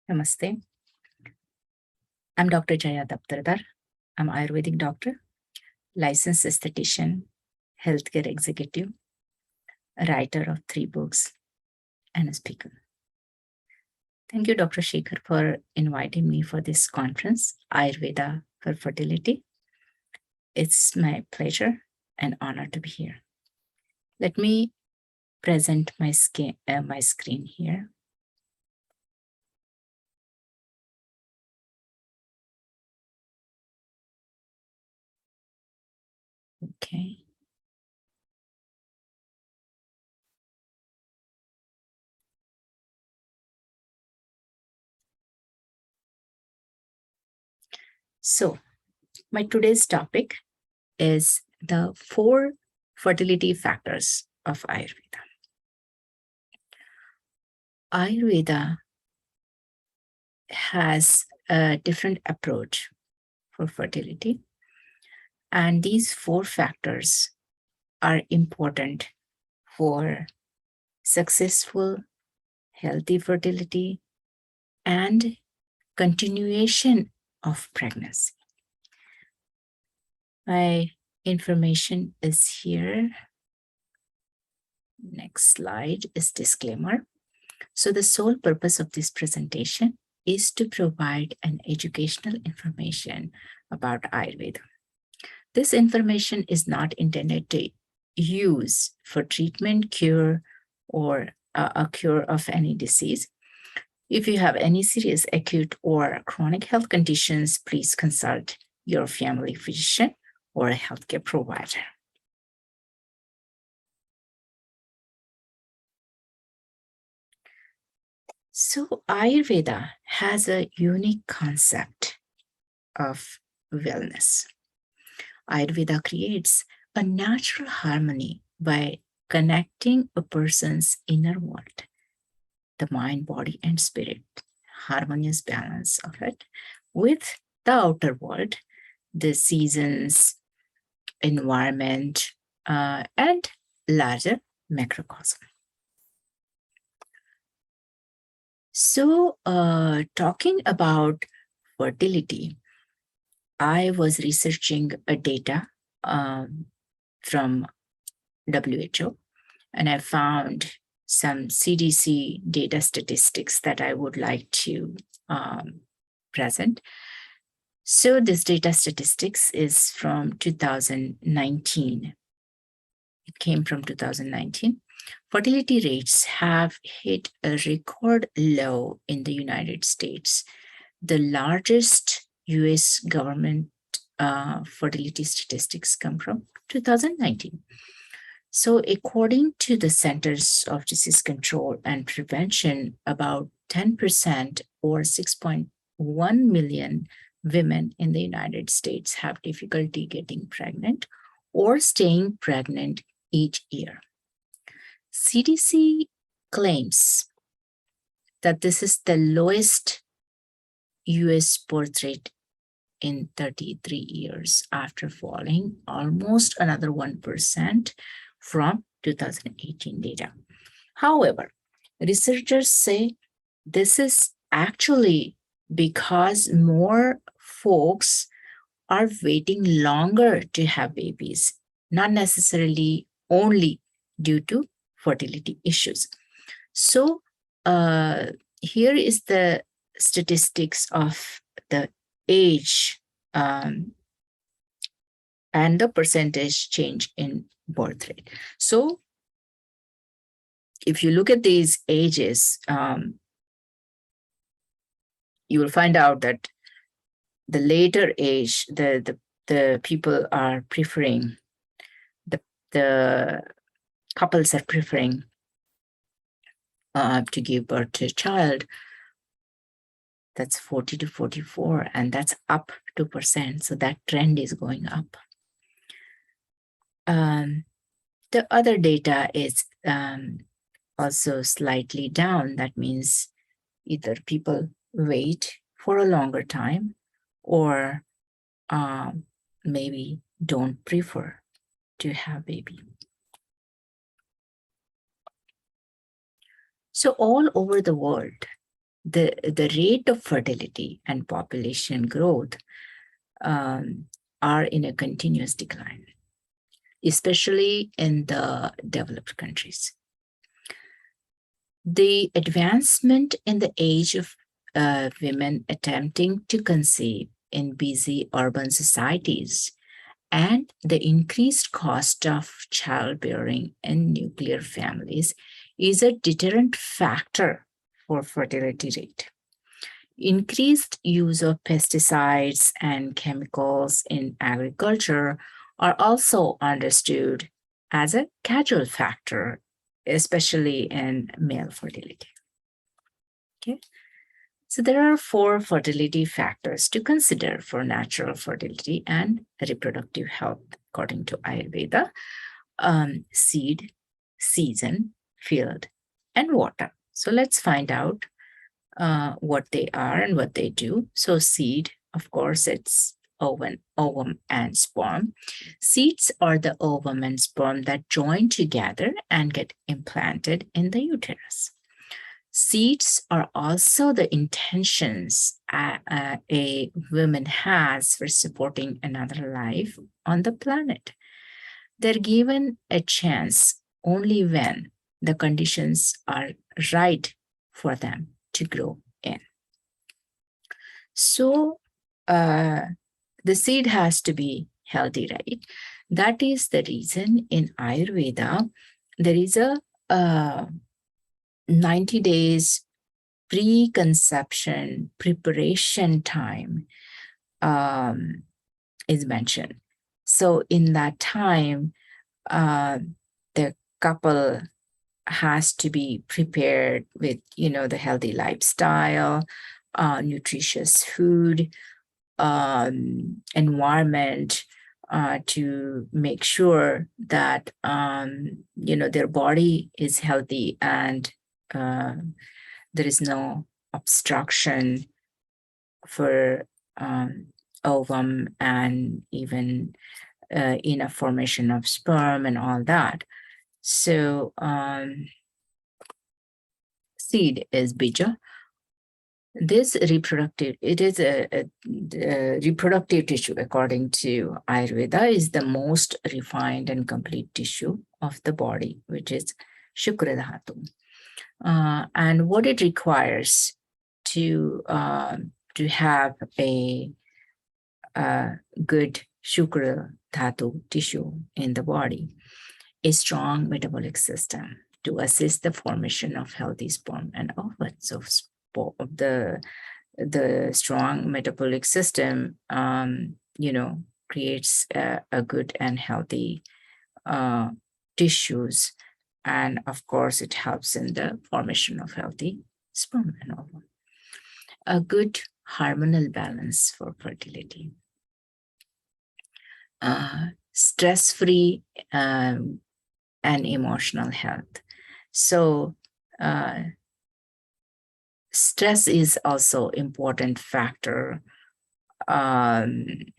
Namaste. I'm Dr. Jaya Daptardar. I'm Ayurvedic doctor, licensed esthetician, healthcare executive, a writer of 3 books, and a speaker. Thank you, Dr. Shekhar, for inviting me for this conference, Ayurveda for Fertility. It's my pleasure and honor to be here. Let me present my screen here. Okay. So, my today's topic is the 4 fertility factors of Ayurveda. Ayurveda has a different approach for fertility, and these 4 factors are important for successful, healthy fertility and continuation of pregnancy. My information is here. Next slide is disclaimer. So the sole purpose of this presentation is to provide an educational information about Ayurveda. This information is not intended to use for treatment, cure, or a cure of any disease. If you have any serious acute or chronic health conditions, please consult your family physician or a healthcare provider. So Ayurveda has a unique concept of wellness. Ayurveda creates a natural harmony by connecting a person's inner world, the mind, body, and spirit, harmonious balance of it, with the outer world, the seasons, environment, and larger macrocosm. So, talking about fertility, I was researching a data from WHO, and I found some CDC data statistics that I would like to present. So this data statistics is from 2019. It came from 2019. Fertility rates have hit a record low in the United States. The largest US government fertility statistics come from 2019. So according to the Centers of Disease Control and Prevention, about 10% or 6.1 million women in the United States have difficulty getting pregnant or staying pregnant each year. CDC claims that this is the lowest US birth rate in 33 years after falling almost another 1% from 2018 data. However, researchers say this is actually because more folks are waiting longer to have babies, not necessarily only due to fertility issues. So here is the statistics of the age and the percentage change in birth rate. So if you look at these ages, you will find out that the later age, the people are preferring, the couples are preferring to give birth to a child. That's 40 to 44, and that's up 2%. So that trend is going up. The other data is also slightly down. That means either people wait for a longer time or maybe don't prefer to have baby. So all over the world, the rate of fertility and population growth are in a continuous decline, especially in the developed countries. The advancement in the age of women attempting to conceive in busy urban societies and the increased cost of childbearing in nuclear families is a deterrent factor for fertility rate. Increased use of pesticides and chemicals in agriculture are also understood as a casual factor, especially in male fertility. Okay. So there are 4 fertility factors to consider for natural fertility and reproductive health, according to Ayurveda: seed, season, field, and water. So let's find out what they are and what they do. So seed, of course, it's ovum and sperm. Seeds are the ovum and sperm that join together and get implanted in the uterus. Seeds are also the intentions a woman has for supporting another life on the planet. They're given a chance only when the conditions are right for them to grow in. So the seed has to be healthy, right? That is the reason in Ayurveda there is a 90 days pre-conception preparation time is mentioned. So in that time, the couple has to be prepared with, the healthy lifestyle, nutritious food, environment, to make sure that, their body is healthy and there is no obstruction for ovum and even in a formation of sperm and all that. So seed is bija. This reproductive, it is a reproductive tissue, according to Ayurveda, is the most refined and complete tissue of the body, which is Shukra Dhatu. And what it requires to have a good Shukra Dhatu tissue in the body, a strong metabolic system to assist the formation of healthy sperm and ovum. So the strong metabolic system, creates a good and healthy tissues. And of course, it helps in the formation of healthy sperm and ovum. A good hormonal balance for fertility. Stress-free and emotional health. So stress is also important factor. And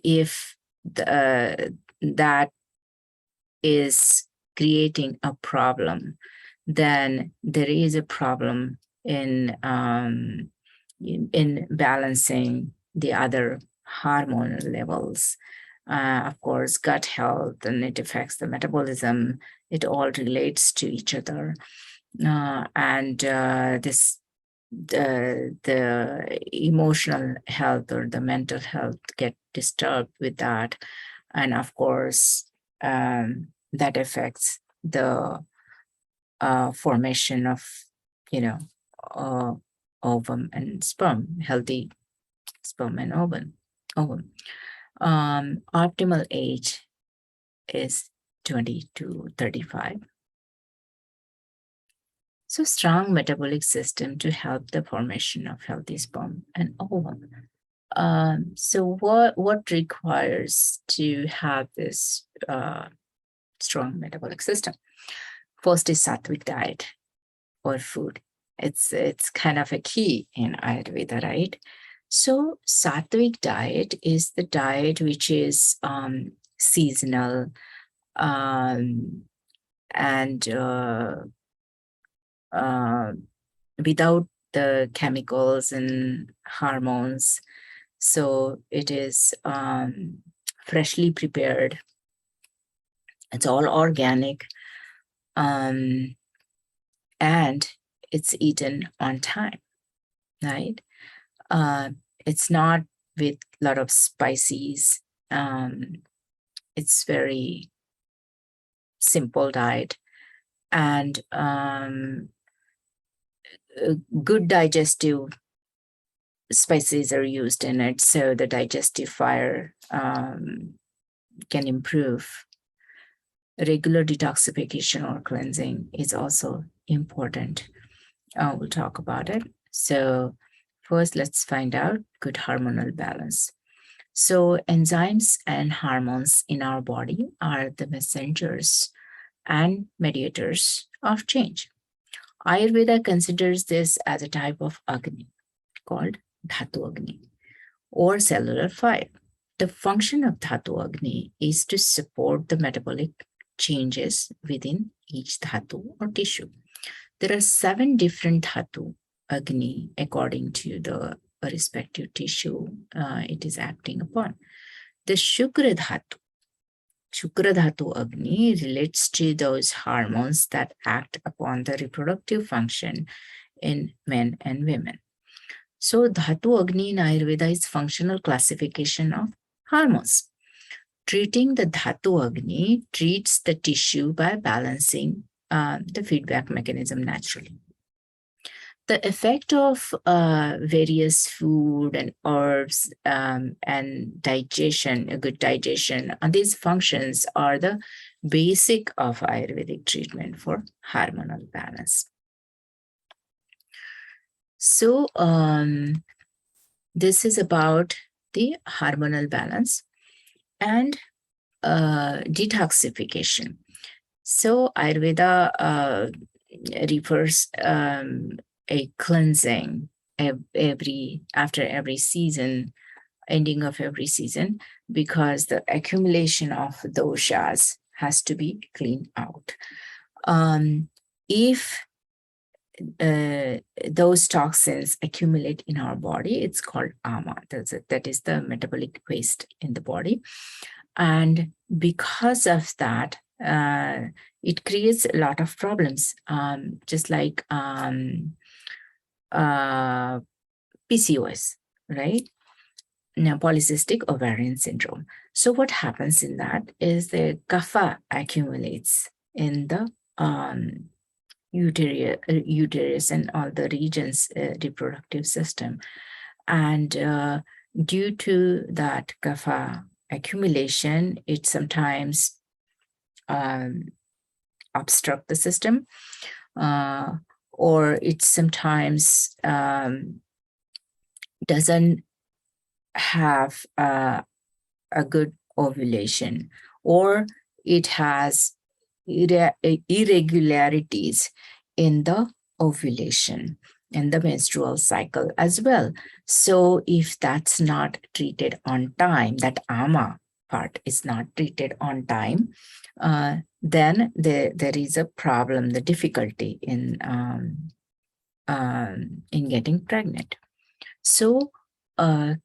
if that is creating a problem, then there is a problem in balancing the other hormonal levels. Of course, gut health, and it affects the metabolism. It all relates to each other. And the emotional health or the mental health get disturbed with that. And of course, that affects the formation of, ovum and sperm, healthy sperm and ovum. Optimal age is 20 to 35. So strong metabolic system to help the formation of healthy sperm and ovum. So what requires to have this strong metabolic system? First is sattvic diet or food. It's kind of a key in Ayurveda, right? So sattvic diet is the diet which is seasonal and without the chemicals and hormones. So it is freshly prepared. It's all organic, and it's eaten on time, right? Uh, it's not with a lot of spices. It's very simple diet, and good digestive spices are used in it, so the digestive fire can improve. Regular detoxification or cleansing is also important. We'll talk about it. So first, let's find out good hormonal balance. So enzymes and hormones in our body are the messengers and mediators of change. Ayurveda considers this as a type of Agni called Dhatu Agni or cellular fire. The function of Dhatu Agni is to support the metabolic changes within each Dhatu or tissue. There are 7 different Dhatu Agni according to the respective tissue it is acting upon. The Shukra Dhatu Agni relates to those hormones that act upon the reproductive function in men and women. So Dhatu Agni in Ayurveda is functional classification of hormones. Treating the Dhatu Agni treats the tissue by balancing the feedback mechanism naturally. The effect of various food and herbs and digestion, a good digestion, on these functions are the basic of Ayurvedic treatment for hormonal balance. So this is about the hormonal balance and detoxification. So Ayurveda refers a cleansing after every season, ending of every season, because the accumulation of doshas has to be cleaned out. If those toxins accumulate in our body, it's called ama. That is the metabolic waste in the body. And because of that, it creates a lot of problems, just like PCOS, right? Now, polycystic ovarian syndrome. So what happens in that is the kapha accumulates in the uterus and all the regions, reproductive system. And due to that kapha accumulation, it sometimes obstruct the system, or it sometimes doesn't have a good ovulation, or it has irregularities in the ovulation and the menstrual cycle as well. So if that's not treated on time, that ama part is not treated on time, then there is a problem, the difficulty in getting pregnant. So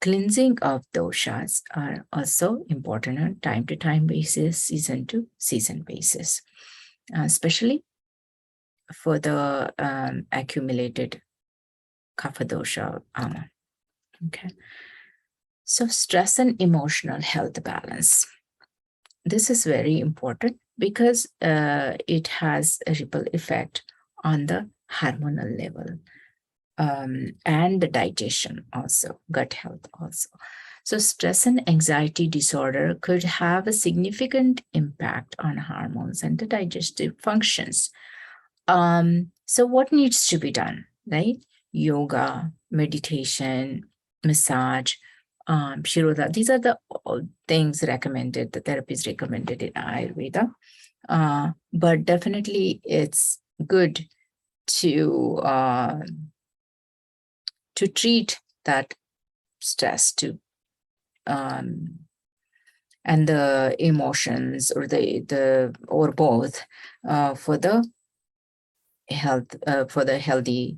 cleansing of doshas are also important on time-to-time basis, season-to-season basis, especially for the accumulated kapha dosha ama. Okay. So stress and emotional health balance. This is very important because it has a ripple effect on the hormonal level. And the digestion also, gut health also. So stress and anxiety disorder could have a significant impact on hormones and the digestive functions. So what needs to be done, right? Yoga, meditation, massage, Shiroda. These are the things recommended, the therapies recommended in Ayurveda. But definitely it's good to treat that stress too, and the emotions, or or both, for the health, for the healthy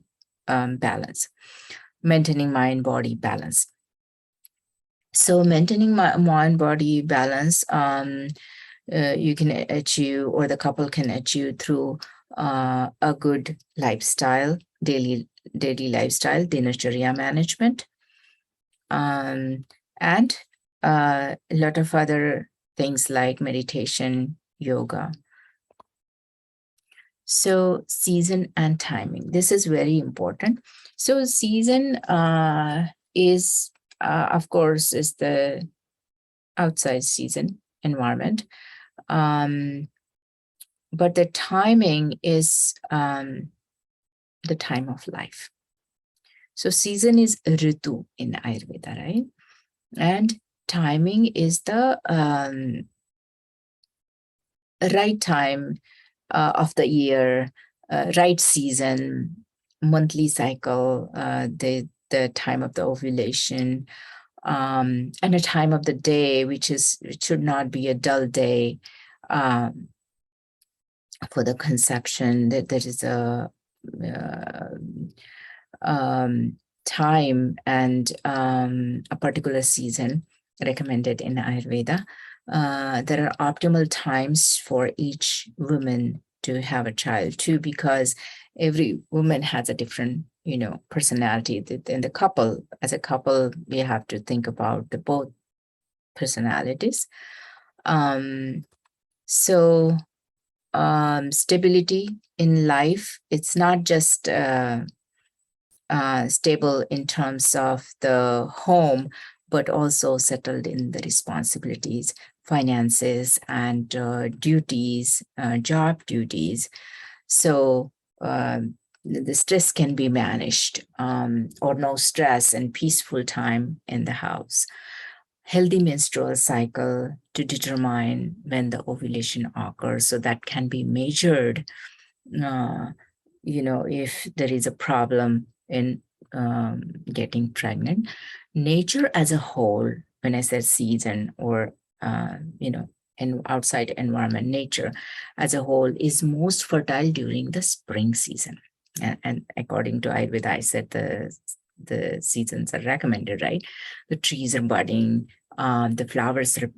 balance, maintaining mind-body balance. So maintaining mind-body balance, you can achieve, or the couple can achieve through a good lifestyle, daily lifestyle, dinacharya management, and a lot of other things like meditation, yoga. So season and timing, this is very important. So season is, of course, is the outside season environment. But the timing is the time of life. So season is ritu in Ayurveda, right? And timing is the right time of the year, right season, monthly cycle, the time of the ovulation, and a time of the day, which should not be a dull day. For the conception, that there is a time and a particular season recommended in Ayurveda. There are optimal times for each woman to have a child too, because every woman has a different, personality. In the couple, as a couple, we have to think about the both personalities. So stability in life, it's not just stable in terms of the home, but also settled in the responsibilities, finances, and duties, job duties. So the stress can be managed, or no stress and peaceful time in the house. Healthy menstrual cycle to determine when the ovulation occurs, so that can be measured. If there is a problem in getting pregnant. Nature as a whole, when I said season or and outside environment, nature as a whole is most fertile during the spring season. And according to Ayurveda, I said the seasons are recommended, right? The trees are budding, the flowers are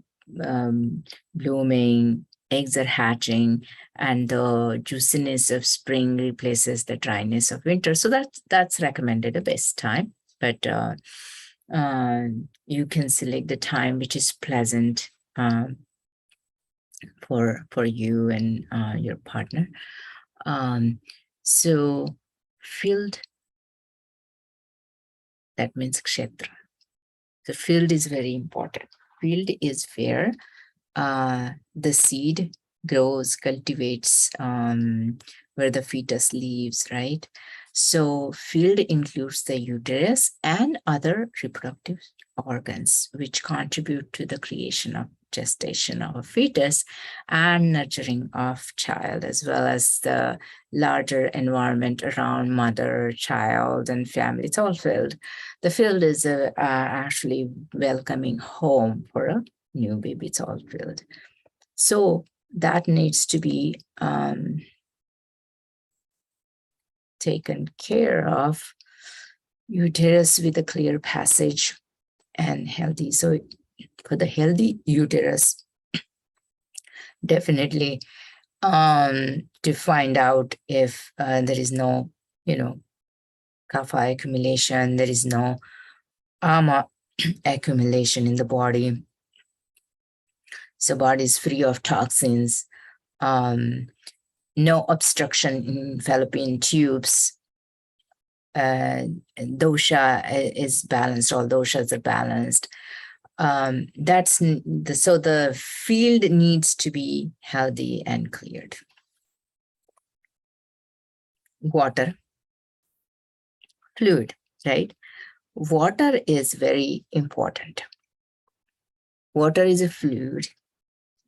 blooming, eggs are hatching, and the juiciness of spring replaces the dryness of winter. So that's recommended the best time. But you can select the time which is pleasant for you and your partner. So field, that means kshetra. The field is very important. Field is where the seed grows, cultivates, where the fetus lives, right? So field includes the uterus and other reproductive organs, which contribute to the creation of gestation of a fetus and nurturing of child, as well as the larger environment around mother, child, and family. It's all field. The field is actually welcoming home for a new baby. It's all filled. So that needs to be taken care of. Uterus with a clear passage and healthy. So for the healthy uterus, definitely to find out if there is no, kapha accumulation, there is no ama accumulation in the body. So body is free of toxins, no obstruction in fallopian tubes. Dosha is balanced, all doshas are balanced. So the field needs to be healthy and cleared. Water, fluid, right? Water is very important. Water is a fluid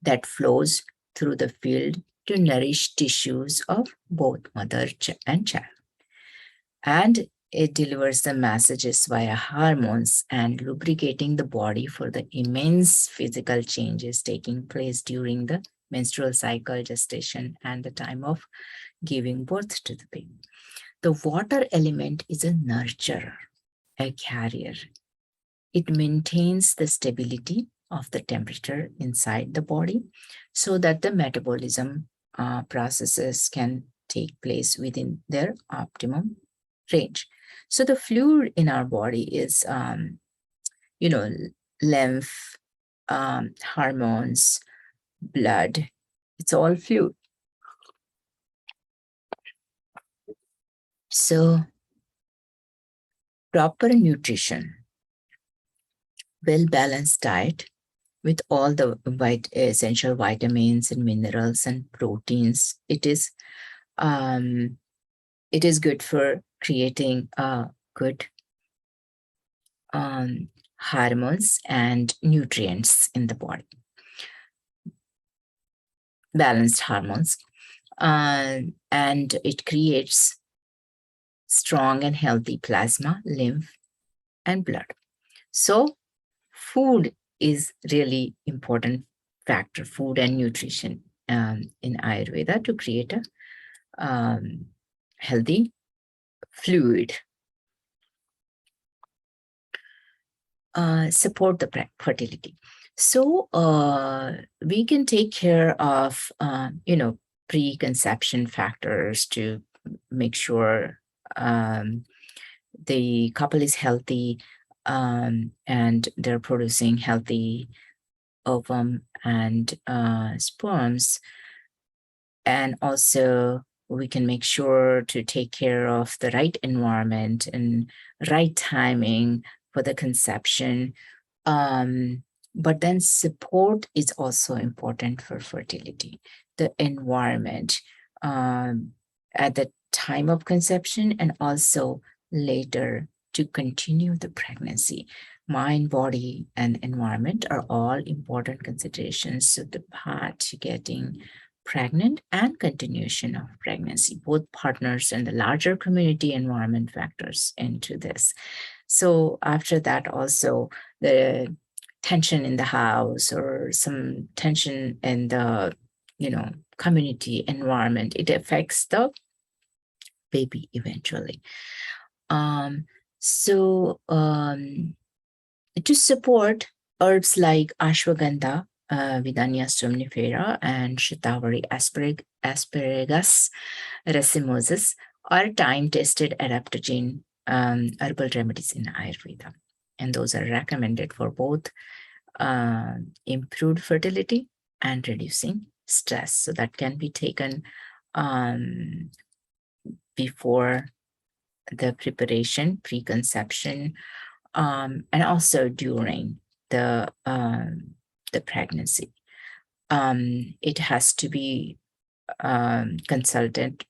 that flows through the field to nourish tissues of both mother and child. And it delivers the messages via hormones and lubricating the body for the immense physical changes taking place during the menstrual cycle, gestation, and the time of giving birth to the baby. The water element is a nurturer, a carrier. It maintains the stability of the temperature inside the body so that the metabolism processes can take place within their optimum range. So the fluid in our body is, lymph, hormones, blood. It's all fluid. So proper nutrition, well-balanced diet with all the essential vitamins and minerals and proteins. It is good for creating good hormones and nutrients in the body, balanced hormones, and it creates strong and healthy plasma, lymph, and blood. So food is really important factor, food and nutrition in Ayurveda to create a healthy fluid. Support the fertility. So we can take care of, preconception factors to make sure the couple is healthy and they're producing healthy ovum and sperms. And also we can make sure to take care of the right environment and right timing for the conception. But then support is also important for fertility. The environment at the time of conception and also later to continue the pregnancy. Mind, body, and environment are all important considerations of the path to getting pregnant and continuation of pregnancy. Both partners and the larger community environment factors into this. So after that, also the tension in the house or some tension in the community environment, it affects the baby eventually. So to support herbs like ashwagandha, Vidania somnifera, and Shatavari asparagus racemosus are time-tested adaptogen herbal remedies in Ayurveda. And those are recommended for both improved fertility and reducing stress. So that can be taken before the preparation, preconception, and also during the pregnancy. It has to be consulted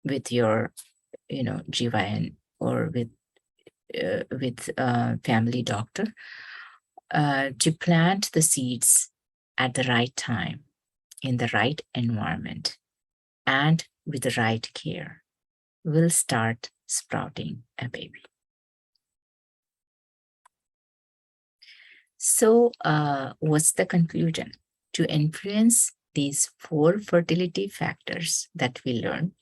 with your, GYN or with family doctor to plant the seeds at the right time, in the right environment, and with the right care, will start sprouting a baby. So what's the conclusion? To influence these 4 fertility factors that we learned,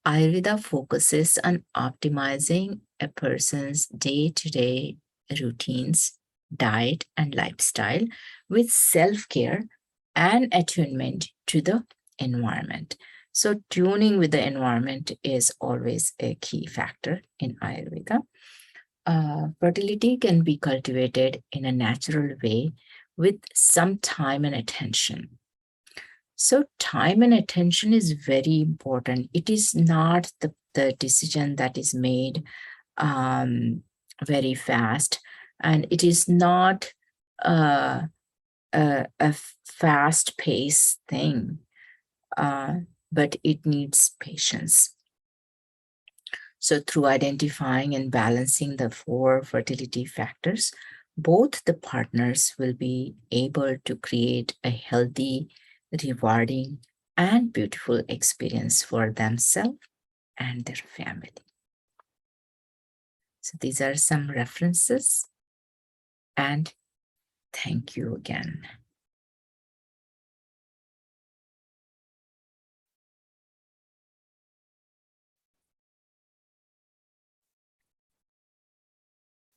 Ayurveda focuses on optimizing a person's day-to-day routines, diet, and lifestyle with self-care and attunement to the environment. So tuning with the environment is always a key factor in Ayurveda. Fertility can be cultivated in a natural way with some time and attention. So time and attention is very important. It is not the decision that is made very fast, and it is not a fast-paced thing, but it needs patience. So through identifying and balancing the 4 fertility factors, both the partners will be able to create a healthy, rewarding, and beautiful experience for themselves and their family. So these are some references, and thank you again.